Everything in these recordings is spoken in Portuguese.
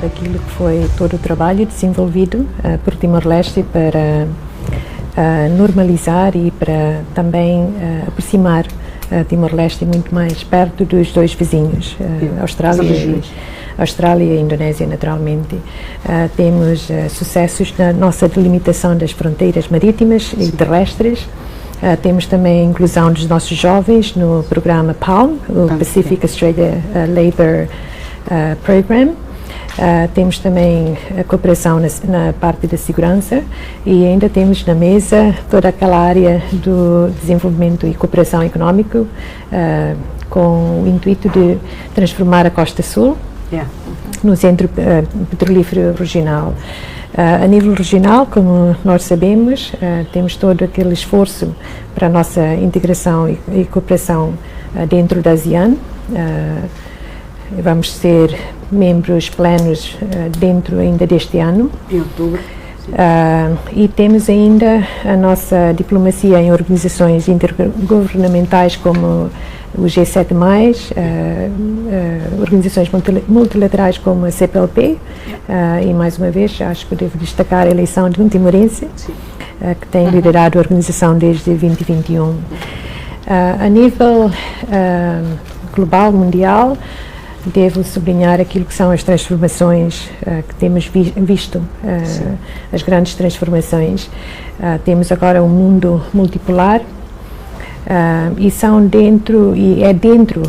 aquilo que foi todo o trabalho desenvolvido por Timor-Leste para normalizar e para também aproximar Timor-Leste muito mais perto dos dois vizinhos, Austrália e Indonésia, naturalmente. Temos sucessos na nossa delimitação das fronteiras marítimas e terrestres. Temos também a inclusão dos nossos jovens no programa PALM, o Pacific Australia Labour Program. Temos também a cooperação na parte da segurança e ainda temos na mesa toda aquela área do desenvolvimento e cooperação económico com o intuito de transformar a Costa Sul no centro petrolífero regional. A nível regional, como nós sabemos, temos todo aquele esforço para a nossa integração e cooperação dentro da ASEAN. Vamos ser membros plenos dentro ainda deste ano. Em outubro. E temos ainda a nossa diplomacia em organizações intergovernamentais como o G7+, organizações multilaterais como a CPLP, e mais uma vez acho que devo destacar a eleição de um timorense que tem liderado a organização desde 2021. A nível global, mundial, devo sublinhar aquilo que são as transformações que temos visto, as grandes transformações. Temos agora um mundo multipolar e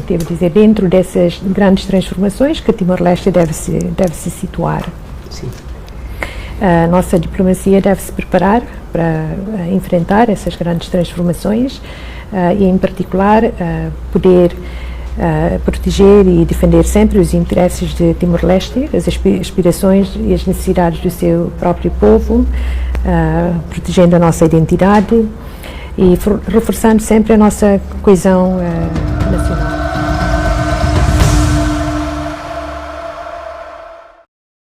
devo dizer, dentro dessas grandes transformações que Timor-Leste deve se situar. Sim. A nossa diplomacia deve se preparar para enfrentar essas grandes transformações e, em particular, poder proteger e defender sempre os interesses de Timor-Leste, as aspirações e as necessidades do seu próprio povo, protegendo a nossa identidade e reforçando sempre a nossa coesão